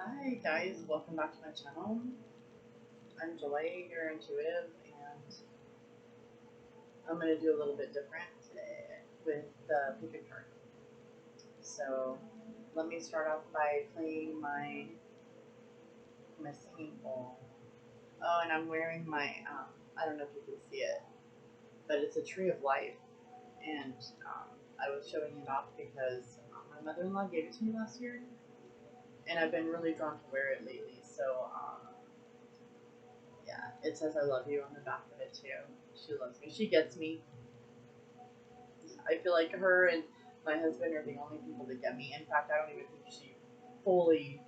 Hi guys, welcome back to my channel. I'm Joy, your intuitive, and I'm going to do a little bit different today with the pick a card. So let me start off by playing my singing bowl. Oh, and I'm wearing my, I don't know if you can see it, but it's a tree of life. And I was showing it off because my mother-in-law gave it to me last year, and I've been really drawn to wear it lately. So yeah, it says I love you on the back of it too. She loves me. She gets me. I feel like her and my husband are the only people that get me. In fact, I don't even think she fully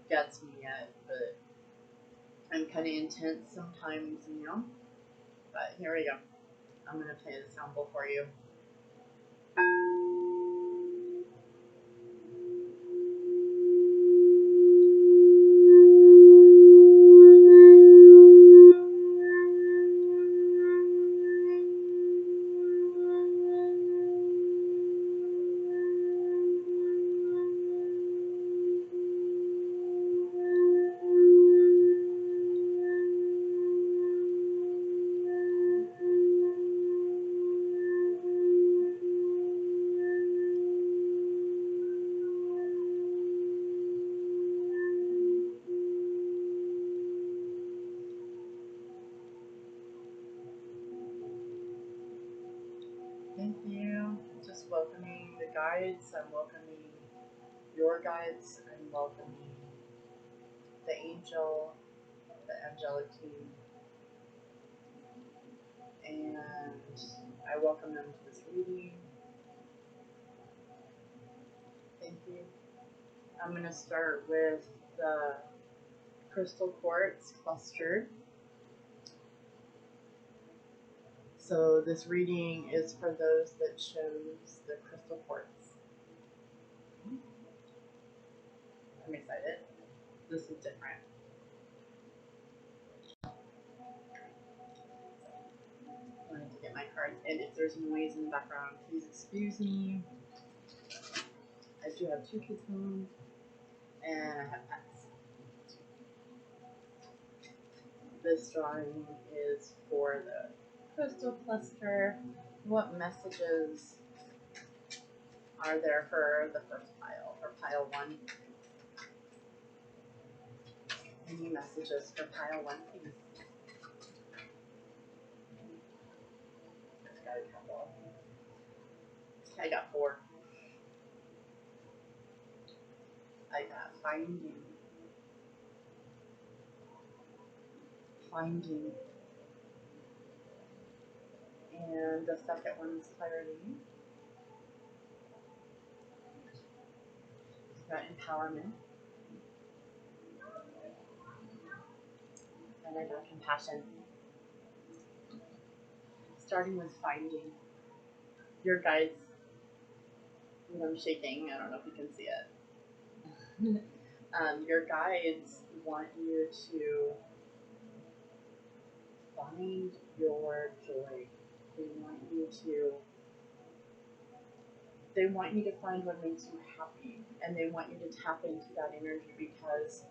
gets me yet, but I'm kind of intense sometimes, you know? But here we go. I'm going to play the sound bowl for you. Thank you. Just welcoming the guides. I'm welcoming your guides. I'm welcoming the angel, the angelic team, and I welcome them to this reading. Thank you. I'm going to start with the crystal quartz cluster. So this reading is for those that chose the crystal quartz. I'm excited. This is different. I wanted to get my cards, and if there's noise in the background, please excuse me. I do have 2 kids home, and I have pets. This drawing is for the crystal cluster. What messages are there for the first pile, or pile 1? Any messages for pile 1, please? Got a couple. I got 4. I got finding, and the second one's clarity. We've got empowerment, and I got compassion. Starting with finding your guides. I'm shaking. I don't know if you can see it. Your guides want you to find your joy. They want you to find what makes you happy, and they want you to tap into that energy because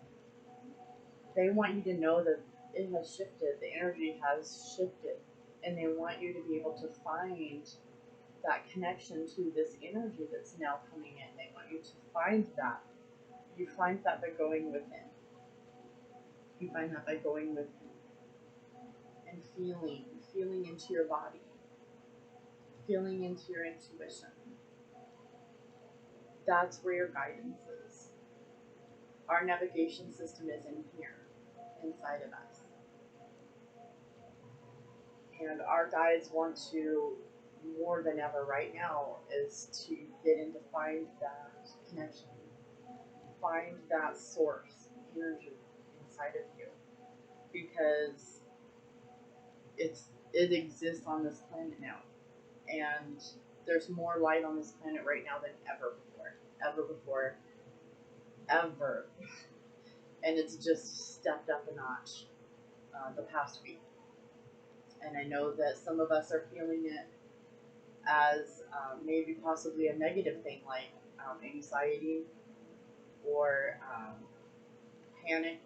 they want you to know that it has shifted, the energy has shifted, and they want you to be able to find that connection to this energy that's now coming in. They want you to find that. You find that by going within. You find that by going within and feeling into your body, feeling into your intuition. That's where your guidance is. Our navigation system is in here, inside of us. And our guides want to, more than ever right now, is to get in to find that connection, find that source energy inside of you, because it exists on this planet now, and there's more light on this planet right now than ever before, ever. And it's just stepped up a notch the past week. And I know that some of us are feeling it as maybe possibly a negative thing, like anxiety or panic,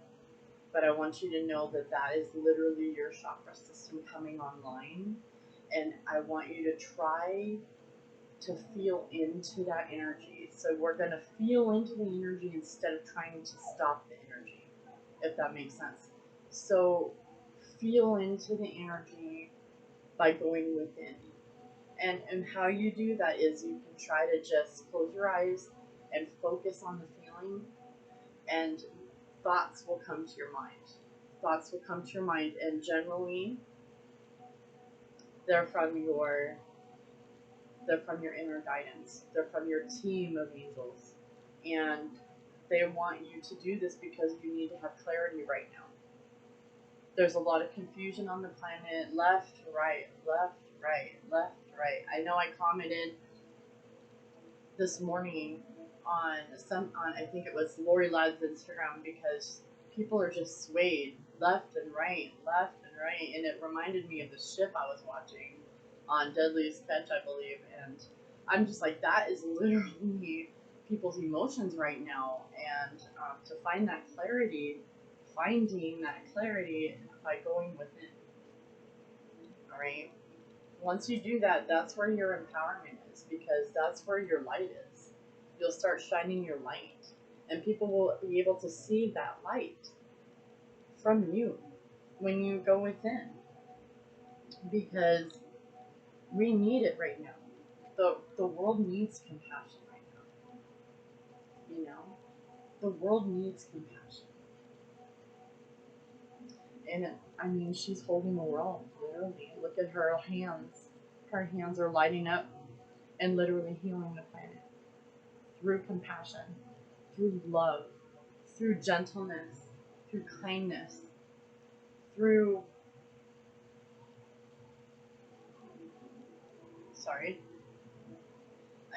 but I want you to know that that is literally your chakra system coming online. And I want you to try to feel into that energy. So we're going to feel into the energy instead of trying to stop the energy, if that makes sense. So feel into the energy by going within. And how you do that is you can try to just close your eyes and focus on the feeling, and thoughts will come to your mind. Thoughts will come to your mind, and generally they're from your inner guidance. They're from your team of angels. And they want you to do this because you need to have clarity right now. There's a lot of confusion on the planet. Left, right, left, right, left, right. I know I commented this morning on I think it was Lori Ladd's Instagram, because people are just swayed left and right, and it reminded me of the ship I was watching on Deadliest Catch, I believe, and I'm just like, that is literally people's emotions right now, and to find that clarity, finding that clarity by going within. All right. Once you do that, that's where your empowerment is, because that's where your light is. You'll start shining your light, and people will be able to see that light from you when you go within, because we need it right now. The world needs compassion right now. You know, the world needs compassion. And I mean, she's holding the world, literally. Look at her hands. Her hands are lighting up and literally healing the planet through compassion, through love, through gentleness, through kindness, through, sorry,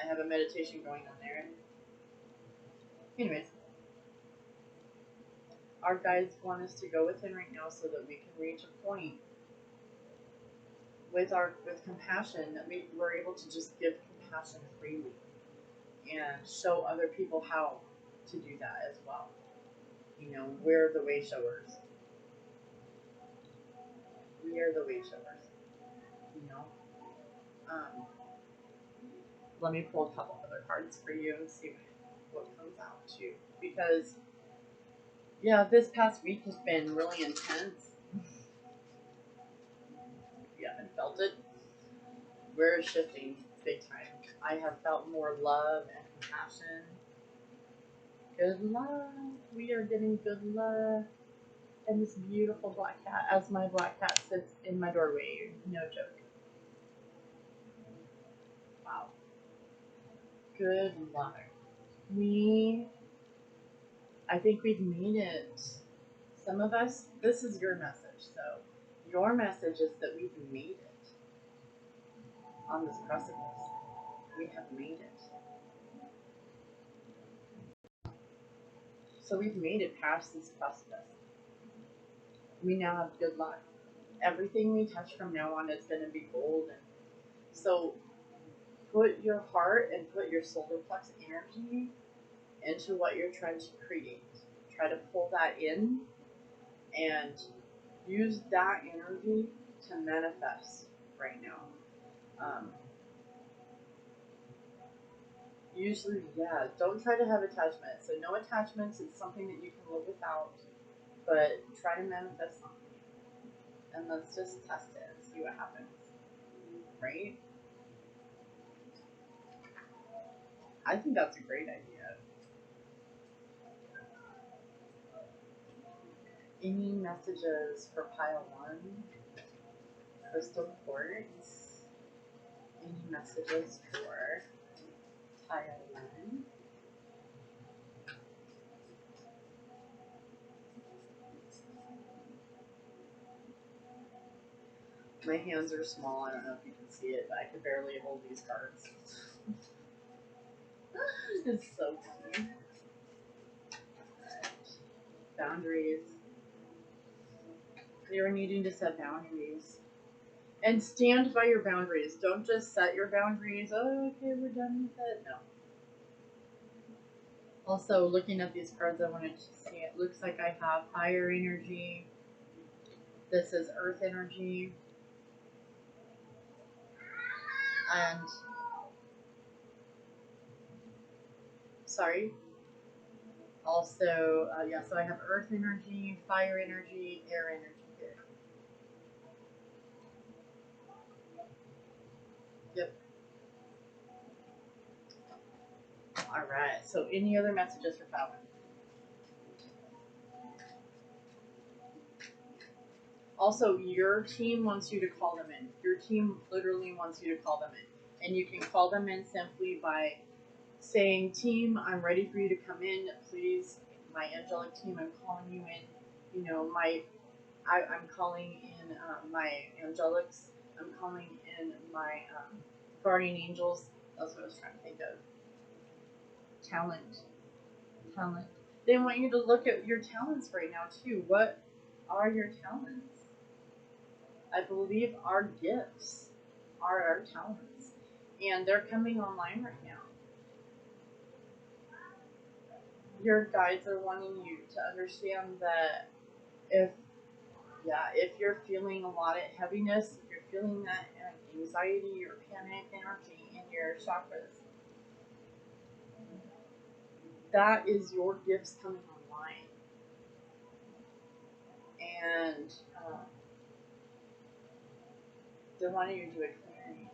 I have a meditation going on there. Anyways, our guides want us to go within right now so that we can reach a point with compassion that we're able to just give compassion freely and show other people how to do that as well. You know, we're the way showers. We are the way showers. You know. Let me pull a couple other cards for you and see what comes out too. Because, yeah, this past week has been really intense. If you haven't felt it, we're shifting big time. I have felt more love and compassion. Good luck. We are getting good luck. And this beautiful black cat, as my black cat sits in my doorway. No joke. Wow. Good luck. I think we've made it. Some of us, this is your message. So your message is that we've made it on this precipice. We have made it. So we've made it past this precipice. We now have good luck. Everything we touch from now on is going to be golden. So put your heart and put your solar plex energy into what you're trying to create. Try to pull that in and use that energy to manifest right now. Usually, yeah, don't try to have attachments. So no attachments, it's something that you can live without, but try to manifest something. And let's just test it and see what happens, right? I think that's a great idea. Any messages for pile 1? Crystal quartz. Any messages for pile 1? My hands are small. I don't know if you can see it, but I can barely hold these cards. It's so funny. Boundaries. You're needing to set boundaries. And stand by your boundaries. Don't just set your boundaries. Oh, okay, we're done with it. No. Also, looking at these cards, I wanted to see, it looks like I have fire energy. This is earth energy. And, sorry. Also, yeah, so I have earth energy, fire energy, air energy here. Yep. Alright, so any other messages for Pal? Also, your team wants you to call them in. Your team literally wants you to call them in. And you can call them in simply by saying, team, I'm ready for you to come in. Please, my angelic team, I'm calling you in. You know, I'm calling in my angelics. I'm calling in my guardian angels. That's what I was trying to think of. Talent. They want you to look at your talents right now, too. What are your talents? I believe our gifts are our talents, and they're coming online right now. Your guides are wanting you to understand that if you're feeling a lot of heaviness, if you're feeling that anxiety or panic energy in your chakras, that is your gifts coming online. And they're wanting you to do a clearing.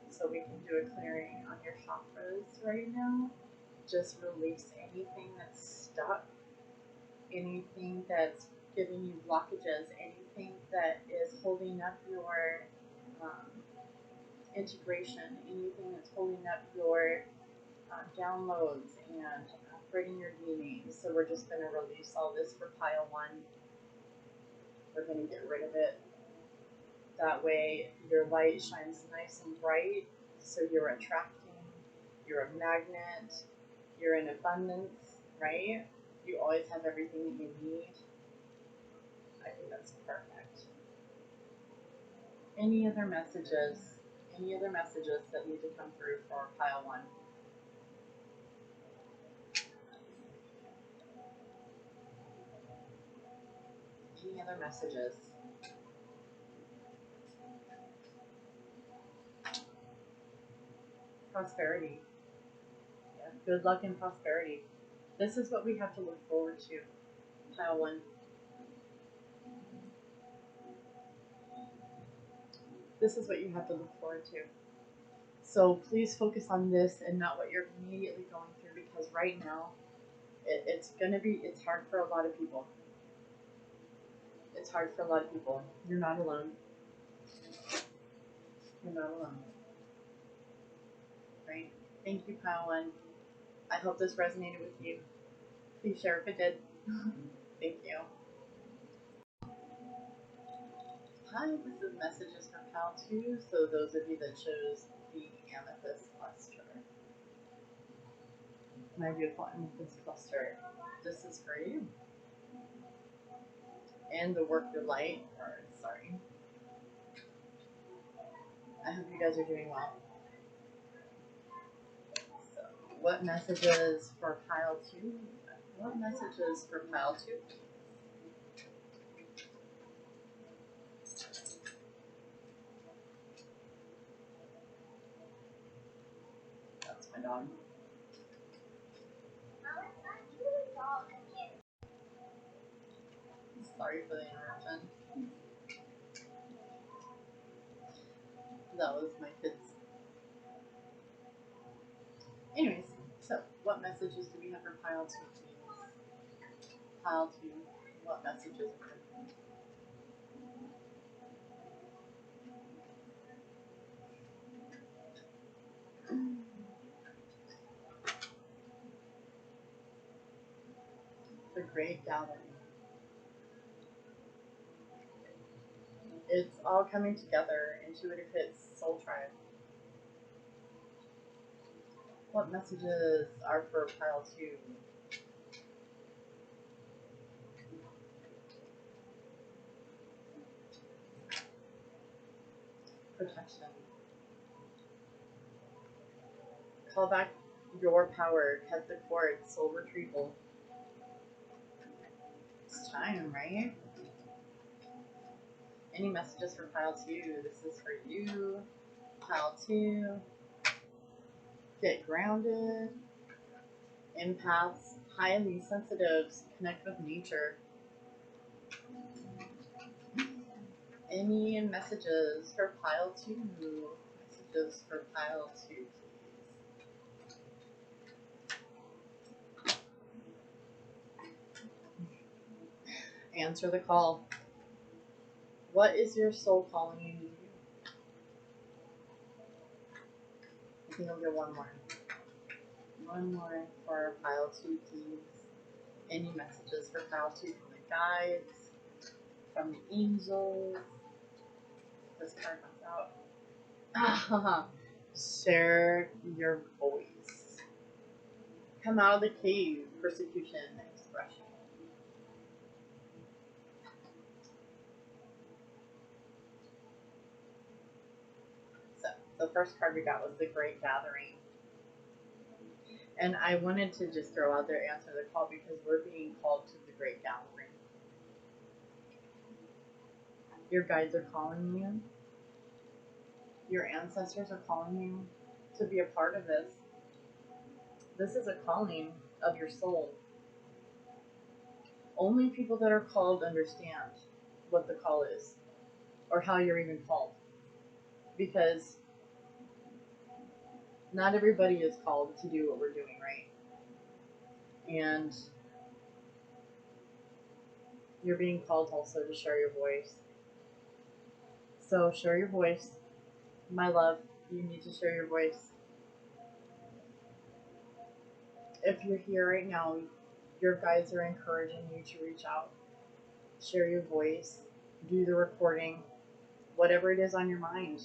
So we can do a clearing on your chakras right now. Just release anything that's stuck, anything that's giving you blockages, anything that is holding up your integration, anything that's holding up your downloads and upgrading your DNA. So we're just going to release all this for pile 1. We're going to get rid of it. That way your light shines nice and bright, so you're attracting, you're a magnet, you're in abundance, right? You always have everything that you need. I think that's perfect. Any other messages? Any other messages that need to come through for pile 1? Any other messages? Prosperity. Yeah, good luck and prosperity. This is what we have to look forward to. Pile 1. This is what you have to look forward to. So please focus on this and not what you're immediately going through, because right now it's hard for a lot of people. It's hard for a lot of people. You're not alone. You're not alone. Right? Thank you, pile 1. I hope this resonated with you. Please share if it did. Thank you. Hi, this is messages for pile 2. So those of you that chose the amethyst cluster, my beautiful amethyst cluster, this is for you. And the work your light, sorry. I hope you guys are doing well. So, what messages for pile 2? What messages for pile 2? That's my dog. Sorry for the interruption. That was my kids. Anyways, so what messages do we have for pile 2, please? Pile 2, what messages are the great gathering? It's all coming together. Intuitive hits, soul tribe. What messages are for pile 2? Protection. Call back your power. Cut the cord. Soul retrieval. It's time, right? Any messages for pile 2? This is for you. Pile 2. Get grounded. Empaths. Highly sensitives. Connect with nature. Any messages for pile 2? Messages for pile 2, please. Answer the call. What is your soul calling you to do? I think I'll get one more. One more for pile 2, please. Any messages for pile 2 from the guides, from the angels? This card comes out. Share your voice. Come out of the cave. Persecution and expression. So the first card we got was the Great Gathering. And I wanted to just throw out there, answer the call, because we're being called to the Great Gathering. Your guides are calling you. Your ancestors are calling you to be a part of this. This is a calling of your soul. Only people that are called understand what the call is, or how you're even called. Because not everybody is called to do what we're doing, right? And you're being called also to share your voice. So share your voice. My love, you need to share your voice. If you're here right now, your guides are encouraging you to reach out. Share your voice. Do the recording. Whatever it is on your mind.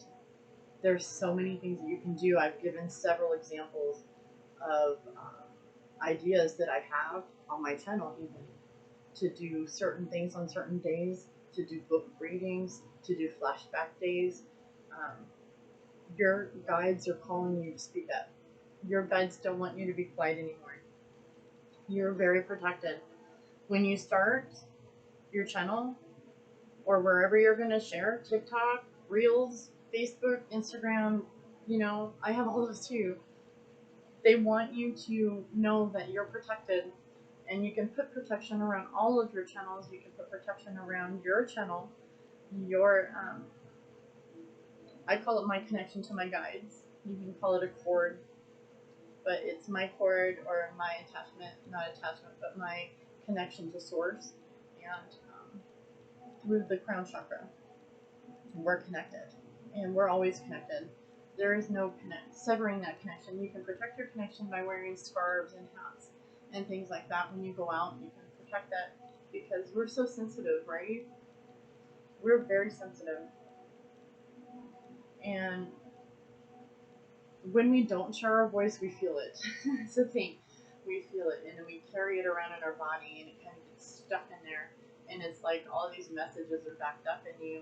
There's so many things that you can do. I've given several examples of ideas that I have on my channel, even to do certain things on certain days, to do book readings, to do flashback days. Your guides are calling you to speak up. Your guides don't want you to be quiet anymore. You're very protected. When you start your channel, or wherever you're going to share, TikTok, Reels, Facebook, Instagram, I have all those too. They want you to know that you're protected, and you can put protection around all of your channels. You can put protection around your channel, I call it my connection to my guides. You can call it a cord, but it's my cord, or my attachment, not attachment, but my connection to source, and through the crown chakra. We're connected, and we're always connected. There is no severing that connection. You can protect your connection by wearing scarves and hats and things like that. When you go out, you can protect that, because we're so sensitive, right? We're very sensitive. And when we don't share our voice, we feel it. It's the thing. We feel it, and then we carry it around in our body, and it kind of gets stuck in there. And it's like all these messages are backed up in you.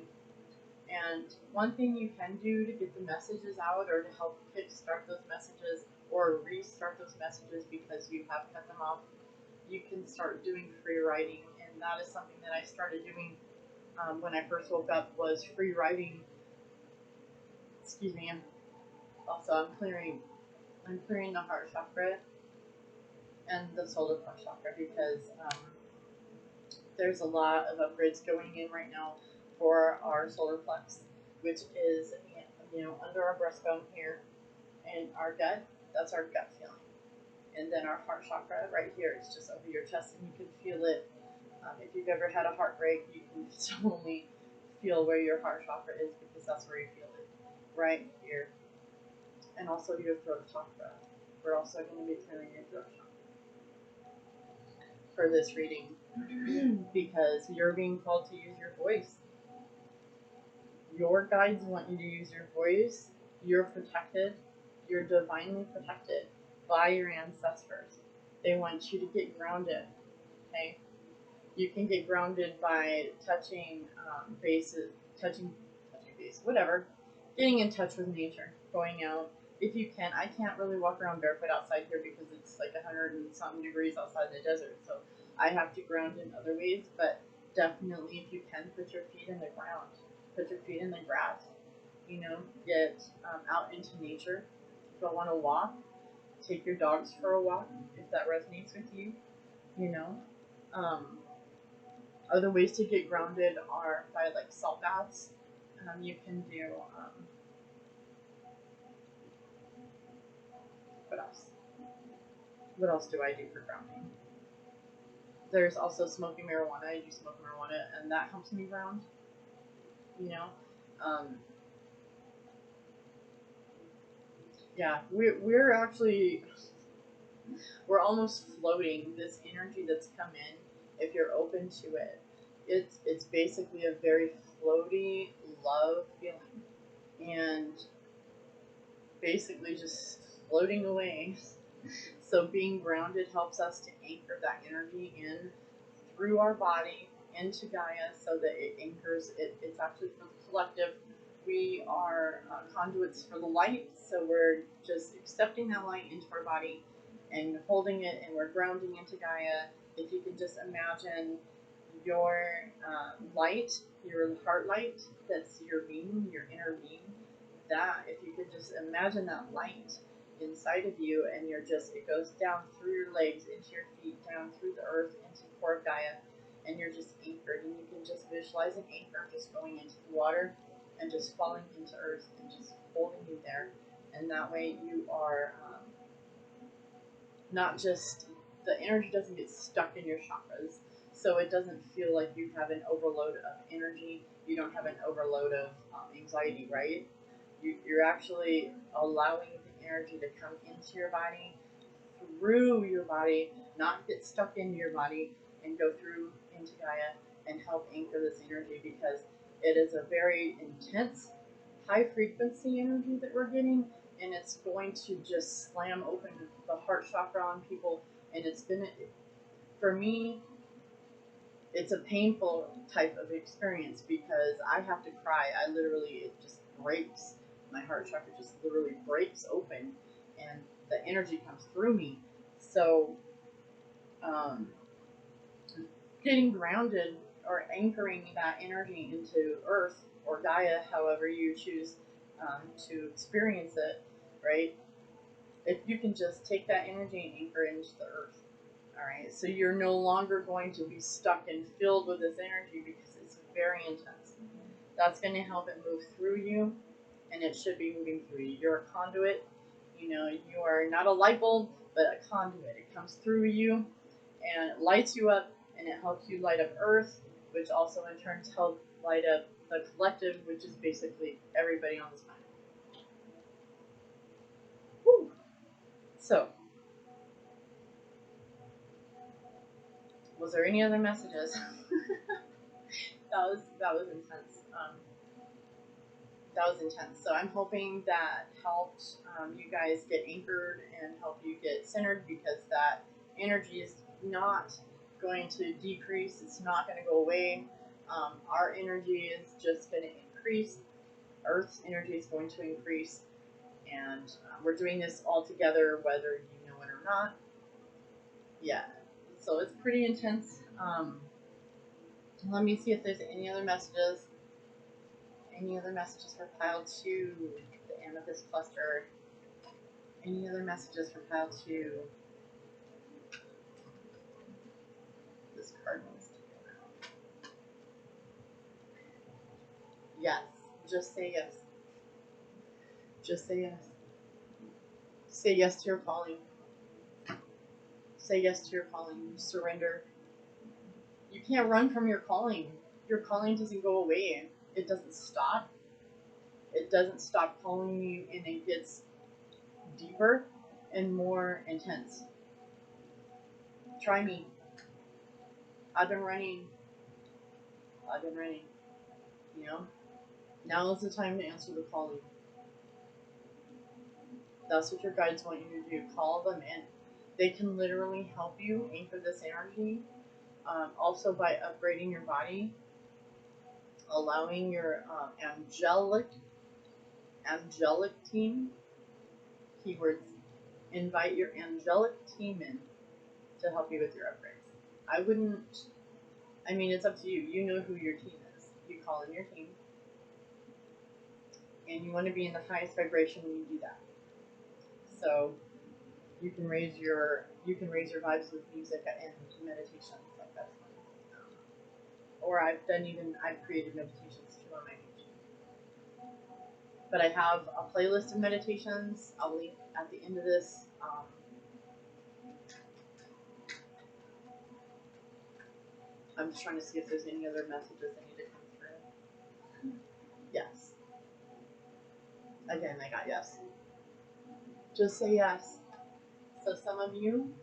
And one thing you can do to get the messages out, or to help kickstart those messages, or restart those messages because you have cut them off, you can start doing free writing. And that is something that I started doing when I first woke up, was free writing. Excuse me. Also, I'm clearing the heart chakra and the solar plexus chakra, because there's a lot of upgrades going in right now for our solar plex, which is under our breastbone here, and our gut. That's our gut feeling. And then our heart chakra right here is just over your chest, and you can feel it. If you've ever had a heartbreak, you can totally feel where your heart chakra is, because that's where you feel it, right here. And also your throat chakra. We're also going to be clearing your throat chakra for this reading, because you're being called to use your voice. Your guides want you to use your voice. You're protected. You're divinely protected by your ancestors. They want you to get grounded. Okay? You can get grounded by touching base, whatever. Getting in touch with nature, going out, if you can, I can't really walk around barefoot outside here because it's like 100 and something degrees outside in the desert. So I have to ground in other ways. But definitely, if you can, put your feet in the ground, put your feet in the grass. You know, get out into nature. If you want to walk, take your dogs for a walk if that resonates with you. You know, um, other ways to get grounded are by like salt baths. You can do what else? What else do I do for grounding? There's also smoking marijuana. I do smoke marijuana, and that helps me ground. You know, um, yeah, we're actually we're almost floating this energy that's come in. If you're open to it, it's basically a very floaty love feeling, and basically just floating away. So being grounded helps us to anchor that energy in through our body into Gaia so that it anchors it. It's actually for the collective. We are conduits for the light, so we're just accepting that light into our body and holding it, and we're grounding into Gaia. If you can just imagine your light, your heart light, that's your being, your inner being, that, if you could just imagine that light inside of you, and you're just, it goes down through your legs, into your feet, down through the earth, into the core of Gaia, and you're just anchored, and you can just visualize an anchor just going into the water and just falling into earth and just holding you there. And that way you are not just, the energy doesn't get stuck in your chakras, so it doesn't feel like you have an overload of energy, you don't have an overload of anxiety, right? You're actually allowing the energy to come into your body, through your body, not get stuck into your body, and go through into Gaia and help anchor this energy, because it is a very intense, high frequency energy that we're getting, and it's going to just slam open the heart chakra on people. And it's been, for me, it's a painful type of experience because I have to cry. I literally, it just breaks. My heart chakra just literally breaks open, and the energy comes through me. So, um, getting grounded or anchoring that energy into Earth or Gaia, however you choose to experience it, right? If you can just take that energy and anchor it into the Earth. All right, so you're no longer going to be stuck and filled with this energy because it's very intense. That's going to help it move through you, and it should be moving through you. You're a conduit. You know, you are not a light bulb, but a conduit. It comes through you, and it lights you up, and it helps you light up Earth, which also in turn helps light up the collective, which is basically everybody on this planet. Woo. So, was there any other messages? that was intense. That was intense. So I'm hoping that helped you guys get anchored and help you get centered, because that energy is not going to decrease. It's not going to go away. Our energy is just going to increase. Earth's energy is going to increase. And we're doing this all together, whether you know it or not. Yeah. So it's pretty intense. Let me see if there's any other messages. Any other messages for pile 2, the amethyst cluster? Any other messages for pile 2? This card wants to come out. Yes. Just say yes. Just say yes. Say yes to your calling. Say yes to your calling. Surrender. You can't run from your calling. Your calling doesn't go away. It doesn't stop. It doesn't stop calling you, and it gets deeper and more intense. Try me. I've been running. You know? Now is the time to answer the calling. That's what your guides want you to do. Call them in. They can literally help you anchor this energy. Also by upgrading your body, allowing your angelic team keywords. Invite your angelic team in to help you with your upgrades. I wouldn't, I mean, it's up to you. You know who your team is. You call in your team. And you want to be in the highest vibration when you do that. So you can raise your vibes with music and meditation. Like that's fun. Or I've created meditations too on my page. But I have a playlist of meditations. I'll link at the end of this. I'm just trying to see if there's any other messages that need to come through. Yes. Again, I got yes. Just say yes. So some of you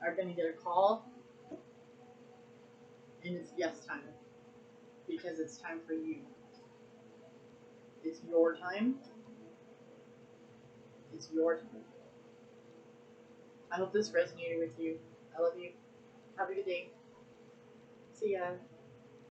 are going to get a call, and it's yes time. Because it's time for you. It's your time. It's your time. I hope this resonated with you. I love you. Have a good day. See ya.